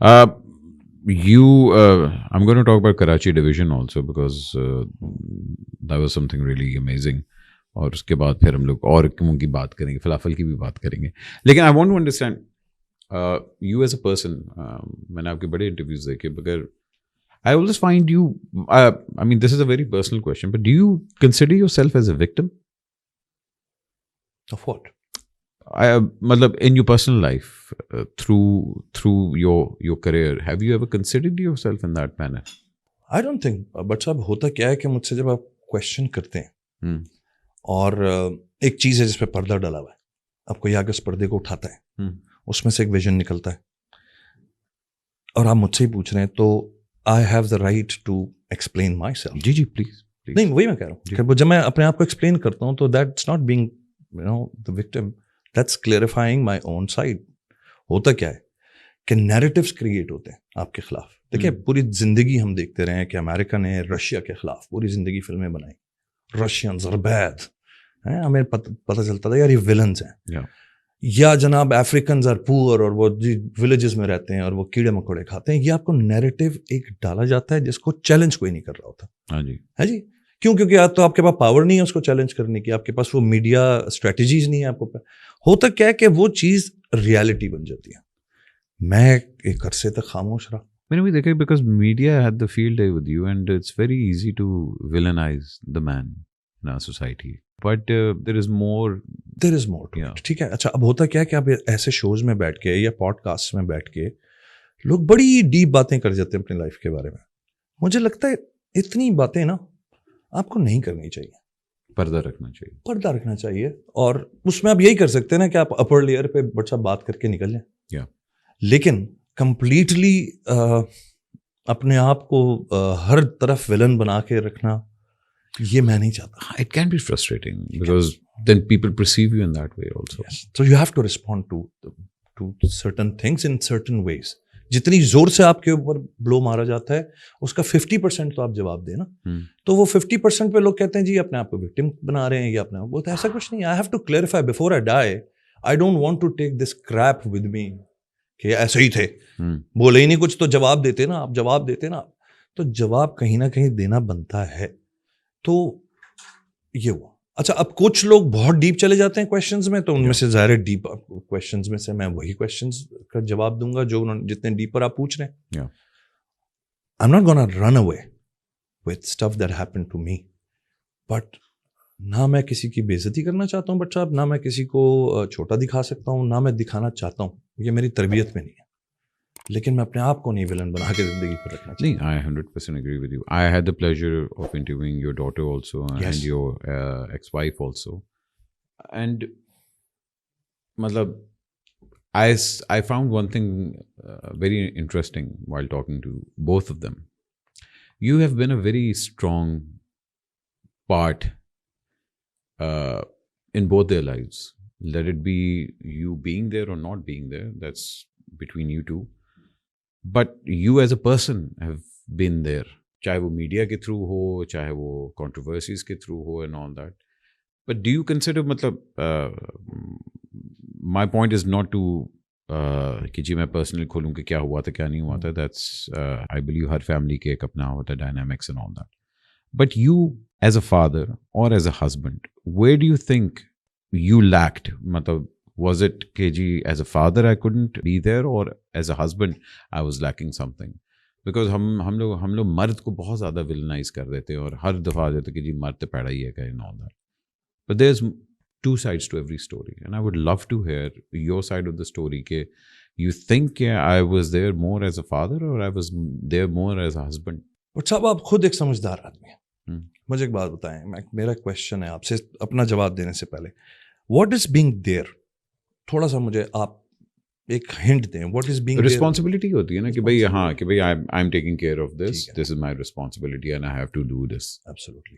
Uh, I'm going to talk about Karachi division also because that was something really amazing. اور اس کے بعد پھر ہم لوگ اور کی بات کریں گے, فلافل کی بھی بات کریں گے. لیکن I want to understand you as a person. میں نے آپ کے بڑے انٹرویوز دیکھے, بغیر I always find you, I mean, this is a very personal question, but do you consider yourself as a victim? Of what? Matlab, in your personal life, through your career, have you ever considered yourself in that manner? I don't think. But صاحب ہوتا کیا ہے کہ مجھ سے جب آپ question کرتے ہیں اور ایک چیز ہے جس پہ پردہ ڈالا ہوا ہے, آپ کوئی آگے اس پردے کو اٹھاتا ہے, اس میں سے ایک ویژن نکلتا ہے, اور آپ مجھ سے ہی پوچھ رہے ہیں, تو I have the right to explain myself. G please. نہیں, وہی میں کہہ رہا ہوں کہ جب میں اپنے آپ کو ایکسپلین کرتا ہوں تو that's not being the victim, that's clarifying my own side. ہوتا کیا ہے کہ نیریٹیوز کریٹ ہوتے ہیں آپ کے خلاف. دیکھیں, پوری زندگی ہم دیکھتے رہے ہیں کہ امریکہ نے رشیا کے خلاف پوری زندگی فلمیں بنائی, رشینز اور بیڈ, ہمیں پتہ چلتا تھا یار یہ ولنز ہیں, یا جناب افریکنز آر پور, اور وہ ولیجز میں رہتے ہیں اور وہ کیڑے مکوڑے کھاتے ہیں. یہ آپ کو نیریٹیو ایک ڈالا جاتا ہے جس کو چیلنج کوئی نہیں کر رہا ہوتا. ہاں جی, ہے جی. کیوں؟ کیونکہ آپ تو آپ کے پاس پاور نہیں ہے اس کو چیلنج کرنے کی, آپ کے پاس وہ میڈیا اسٹریٹجیز نہیں ہے آپ کو. ہوتا کیا ہے کہ وہ چیز ریالٹی بن جاتی ہے. میں ایک عرصے تک خاموش رہا. میں نے بھی دیکھا because media had the field day with you and it's very easy to villainize the man in our society. But there is more. ٹھیک ہے. اچھا, اب ہوتا کیا ہے کہ آپ ایسے شوز میں بیٹھ کے یا پوڈ کاسٹ میں بیٹھ کے لوگ بڑی ڈیپ باتیں کر جاتے ہیں اپنی لائف کے بارے میں. مجھے لگتا ہے اتنی باتیں نا آپ کو نہیں کرنی چاہیے. پردہ رکھنا چاہیے. اور اس میں آپ یہی کر سکتے ہیں نا کہ آپ اپر لیئر پہ بچہ بات کر کے نکل جائیں. لیکن کمپلیٹلی اپنے آپ کو ہر طرف ولن بنا کے رکھنا, یہ میں نہیں چاہتا. It can be frustrating because then people perceive you in that way also. Yes. So you have to respond to certain things in certain ways. جتنی زور سے آپ کے اوپر بلو مارا جاتا ہے اس کا 50% تو آپ جواب دیں نا. تو وہ 50% پہ لوگ کہتے ہیں جی اپنے آپ کو وکٹم بنا رہے ہیں یا اپنے آپ کو. ایسا کچھ نہیں. I have to clarify before I die. I don't want to take this crap with me کہ ایسے ہی تھے, بولے ہی نہیں کچھ تو جواب دیتے نا آپ, جواب دیتے نا آپ, تو جواب کہیں نہ کہیں دینا بنتا ہے. تو یہ ہوا. اچھا, اب کچھ لوگ بہت ڈیپ چلے جاتے ہیں کویشچنز میں, تو ان میں سے ظاہر ڈیپ کویشچنز میں سے میں وہی کویشچنز کا جواب دوں گا جو جتنے ڈیپر آپ پوچھ رہے ہیں. I'm not gonna run away with stuff that happened to me, but نہ میں کسی کی بے عزتی کرنا چاہتا ہوں بٹ صاحب, نہ میں کسی کو چھوٹا دکھا سکتا ہوں, نہ میں دکھانا چاہتا ہوں, یہ میری تربیت میں نہیں ہے. لیکن میں اپنے آپ کو نہیں ولن بنا کے زندگی پر رکھنا چاہتا. نہیں, I 100% agree with you. I had the pleasure of interviewing your daughter also and your ex-wife also. And matlab, I found one thing very interesting while talking to both of them. You have been a very strong part in both their lives. Let it be you being there or not being there, that's between you two. But you as a person have been there, چاہے وہ media کے through ہو, چاہے وہ controversies کے through who and all that. But do you consider, مطلب my point is not to کہ جی میں personally کھولوں کہ کیا ہوا تھا کیا نہیں ہوا تھا. That's I believe Hare family کے ایک اپنا ہوتا ہے dynamics and all that. But you as a father or as a husband, where do you think you lacked? مطلب was it کہ جی as a father I couldn't be there, or as a husband I was lacking something? Because ہم لوگ مرد کو بہت زیادہ ولنائز کر دیتے ہیں اور ہر دفعہ آ جاتے کہ جی مرد تو پیڑا ہی ہے کہ all that. But there's two sides to every story and I would love to hear your side of the story کہ you think I was there more as a father or I was there more as a husband. But صاحب آپ خود ایک سمجھدار آدمی ہیں. مجھے ایک بات بتائیں, میرا کویشچن ہے آپ سے اپنا جواب دینے سے پہلے, واٹ از بینگ دیئر, تھوڑا سا مجھے آپ ایک ہنٹ دیں. واٹ از بینگ رسپانسبلٹی ہوتی ہے نا کہ بھائی ہاں کہ بھائی I am taking care of this, this is my responsibility and I have to do this. Absolutely.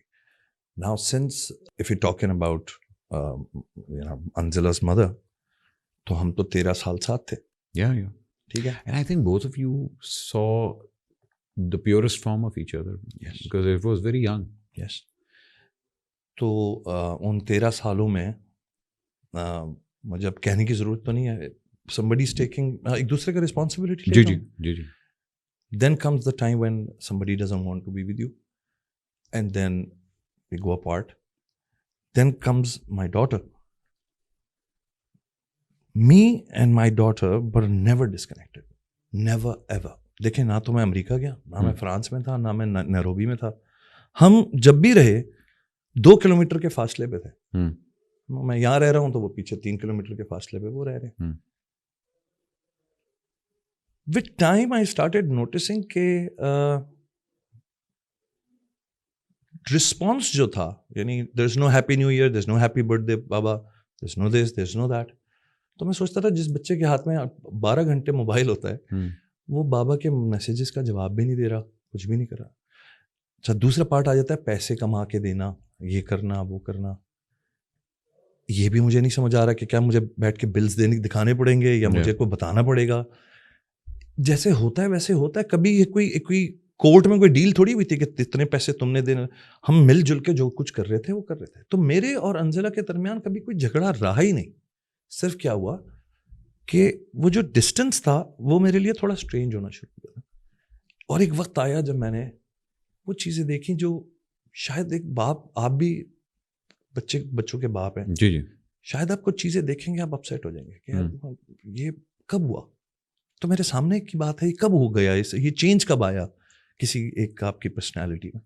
Now since if you talking about Anzala's mother, تو ہم تو 13 سال ساتھ تھے. ٹھیک ہے. And I think both of you saw the purest form of each other. Yes. Because it was very young. Yes. تو ان 13 سالوں میں مجھے اب کہنے کی ضرورت تو نہیں ہے, somebody's taking ایک دوسرے کا responsibility جی لیتا جی ہوں. جی جی. Then comes the time when somebody doesn't want to be with you, and then we go apart. Then comes my daughter. Me and my daughter were never disconnected. Never ever. دیکھیں نہ تو میں امریکہ گیا, نہ میں France میں تھا, نہ میں نیروبی میں تھا. ہم جب بھی رہے 2 کلومیٹر کے فاصلے پہ تھے. میں یہاں رہ رہا ہوں تو وہ پیچھے 3 کلومیٹر کے فاصلے پہ وہ رہ رہے ہیں. With time I started noticing کہ response جو تھا, یعنی there's no happy new year, there's no happy birthday بابا, there's no this, there's no that. تو میں سوچتا تھا جس بچے کے ہاتھ میں 12 گھنٹے موبائل ہوتا ہے وہ بابا کے میسیجز کا جواب بھی نہیں دے رہا, کچھ بھی نہیں کر رہا. اچھا دوسرا پارٹ آ جاتا ہے پیسے کما کے دینا, یہ کرنا وہ کرنا. یہ بھی مجھے نہیں سمجھ آ رہا کہ کیا مجھے بیٹھ کے بلز دکھانے پڑیں گے یا مجھے کو بتانا پڑے گا. جیسے ہوتا ہے ویسے ہوتا ہے. کبھی یہ کوئی کورٹ میں کوئی ڈیل تھوڑی ہوئی تھی کہ اتنے پیسے تم نے دینا. ہم مل جل کے جو کچھ کر رہے تھے وہ کر رہے تھے. تو میرے اور انزلہ کے درمیان کبھی کوئی جھگڑا رہا ہی نہیں. صرف کیا ہوا کہ وہ جو ڈسٹینس تھا وہ میرے لیے تھوڑا اسٹرینج ہونا شروع ہوا. اور ایک وقت آیا جب میں نے وہ چیزیں دیکھیں جو شاید ایک باپ, آپ بھی بچوں کے باپ ہیں, جی جی, شاید آپ کچھ چیزیں دیکھیں گے آپ اپسیٹ ہو جائیں گے کہ یہ کب ہوا. تو میرے سامنے کی بات ہے, یہ کب ہو گیا, یہ چینج کب آیا کسی ایک آپ کی پرسنالٹی میں.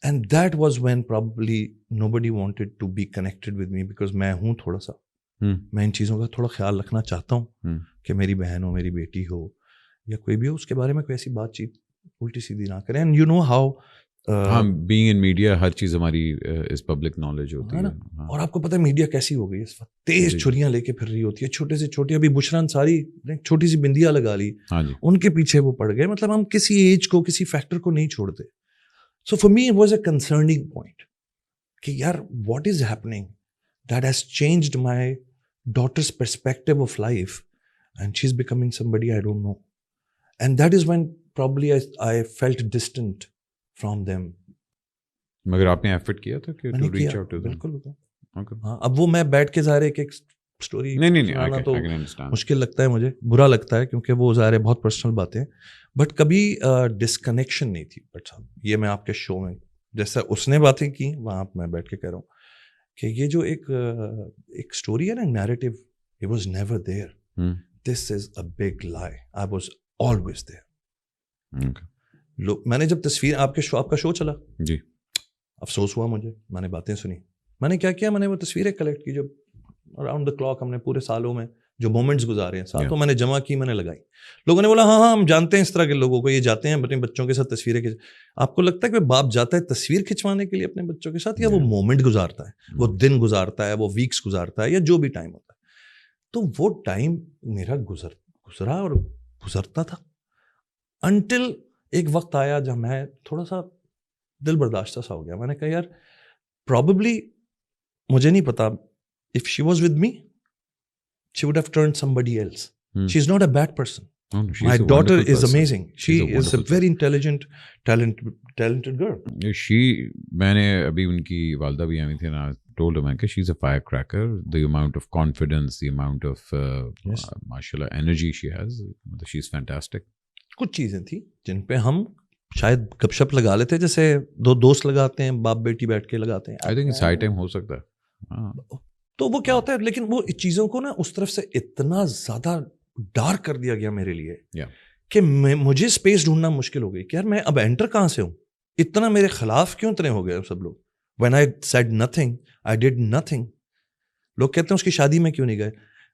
And that was when probably nobody wanted to be connected with me, because میں ہوں تھوڑا سا, میں ان چیزوں کا تھوڑا خیال رکھنا چاہتا ہوں کہ میری بہن ہو, میری بیٹی ہو یا کوئی بھی ہو, اس کے بارے میں کوئی ایسی بات چیت الٹی سیدھی نہ کریں. And you know how being in media ہر چیز ہماری اس پبلک نالج ہوتی ہے. اور آپ کو پتہ ہے میڈیا کیسی ہو گئی اس وقت, تیز چھریاں لے کے پھر رہی ہوتی ہے, چھوٹے سے چھوٹی. ابھی بشرا انصاری چھوٹی سی بندیاں لگا لی, ان کے پیچھے وہ پڑ گئے. مطلب ہم کسی ایج کو کسی فیکٹر کو نہیں چھوڑتے. So for me it was a concerning point کہ یار what is happening that has changed my daughter's perspective of life and she is becoming somebody I don't know. And that is when probably I felt distant from them. مگر آپ نے effort کیا تھا کہ to reach out to them? بالکل. ہاں, اب وہ میں بیٹھ کے ظاہر ایک اسٹوری سنانا تو مشکل لگتا ہے, مجھے برا لگتا ہے کیونکہ وہ ظاہر ہے بہت پرسنل باتیں, بٹ کبھی ڈسکنیکشن نہیں تھی. بٹ یہ میں آپ کے شو میں جیسا اس نے باتیں کی وہاں میں بیٹھ کے کہہ رہا ہوں کہ یہ جو ایک اسٹوری ہے نا, narrative, it was never there. This is a big lie. I was always there. میں نے جب تصویر آپ کا شو چلا جی, افسوس ہوا مجھے, میں نے باتیں سنی. میں نے کیا کیا, میں نے وہ تصویریں کلیکٹ کی جو اراؤنڈ دا کلاک ہم نے پورے سالوں میں جو مومنٹس گزارے ہیں ساتھ, تو میں نے جمع کی, میں نے لگائی. لوگوں نے بولا ہاں ہم جانتے ہیں اس طرح کے لوگوں کو, یہ جاتے ہیں اپنے بچوں کے ساتھ تصویریں کھینچ. آپ کو لگتا ہے کہ باپ جاتا ہے تصویر کھنچوانے کے لیے اپنے بچوں کے ساتھ, یا وہ مومنٹ گزارتا ہے, وہ دن گزارتا ہے, وہ ویکس گزارتا ہے, یا جو بھی ٹائم ہوتا ہے. تو وہ ٹائم میرا گزرا اور گزرتا تھا انٹل ایک وقت آیا جب میں تھوڑا سا دل برداشتہ سا ہو گیا. میں نے کہا یار پرابیبلی, مجھے نہیں پتا, if she was with me she would have turned somebody else. She is not a bad person. My daughter is amazing. She is a very intelligent, talented girl. میں نے ابھی ان کی والدہ بھی آئی تھی نا, told her کہ she is a firecracker. The amount of confidence, the amount of mashallah energy she has, she is fantastic. کچھ چیزیں تھیں جن پہ ہم شاید گپ شپ لگا لیتے جیسے دو دوست لگاتے ہیں, باپ بیٹی بیٹھ کے لگاتے ہیں. I think it's high time ہو سکتا ہے. تو وہ کیا ہوتا ہے, لیکن وہ چیزوں کو نا اس طرف سے اتنا زیادہ ڈارک کر دیا گیا میرے لیے کہ مجھے اسپیس ڈھونڈنا مشکل ہو گئی کہ یار میں اب انٹر کہاں سے ہوں, اتنا میرے خلاف کیوں اتنے ہو گئے سب لوگ. when I said nothing, I did nothing. لوگ کہتے ہیں اس کی شادی میں کیوں نہیں گئے,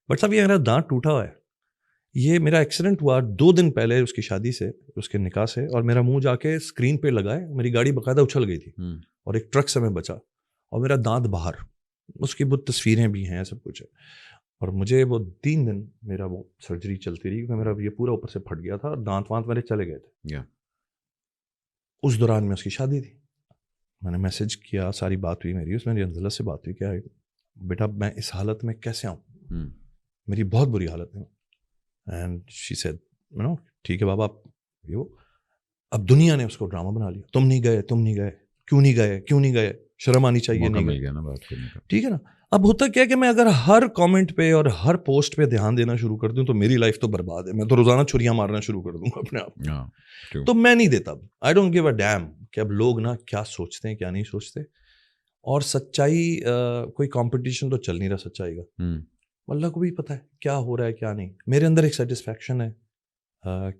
بٹ صاحب یہ میرا دانت ٹوٹا ہوا ہے. یہ میرا ایکسیڈنٹ ہوا 2 دن پہلے اس کی شادی سے, اس کے نکاح سے, اور میرا منہ جا کے اسکرین پہ لگا ہے. میری گاڑی باقاعدہ اچھل گئی تھی اور ایک ٹرک سے میں بچا, اور میرا دانت باہر, اس کی بہت تصویریں بھی ہیں, سب کچھ ہے. اور مجھے وہ 3 دن میرا وہ سرجری چلتی رہی کیونکہ میرا یہ پورا اوپر سے پھٹ گیا تھا اور دانت وانت میرے چلے گئے تھے. اس دوران میں اس کی شادی تھی. میں نے میسج کیا, ساری بات ہوئی میری, اس میں انزلہ سے بات ہوئی, کیا بیٹا میں اس حالت میں کیسے آؤں, میری بہت بری حالت ہے. اینڈ شی سیڈ نو ٹھیک ہے بابا, یہ وہ اب دنیا نے اس کو ڈرامہ بنا لیا, تم نہیں گئے, کیوں نہیں گئے, شرم آنی چاہیے, نہیں گئے, ٹھیک ہے نا. اب ہوتا کیا کہ میں اگر ہر کامنٹ پہ اور ہر پوسٹ پہ دھیان دینا شروع کر دوں تو میری لائف تو برباد ہے. میں تو روزانہ چھریاں مارنا شروع کر دوں گا اپنے آپ. تو میں نہیں دیتا. I don't give a damn کہ اب لوگ نا کیا سوچتے ہیں کیا نہیں سوچتے. اور سچائی کوئی کمپٹیشن تو چل نہیں رہا سچائی کا. اللہ کو بھی پتہ ہے کیا ہو رہا ہے کیا نہیں. میرے اندر ایک سیٹسفیکشن ہے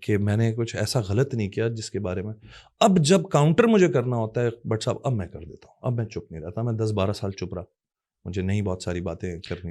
کہ میں نے کچھ ایسا غلط نہیں کیا جس کے بارے میں اب جب کاؤنٹر مجھے کرنا ہوتا ہے بٹ صاحب اب میں کر دیتا ہوں. اب میں چپ نہیں رہتا. میں 10-12 سال چپ رہا. مجھے نہیں بہت ساری باتیں کرنی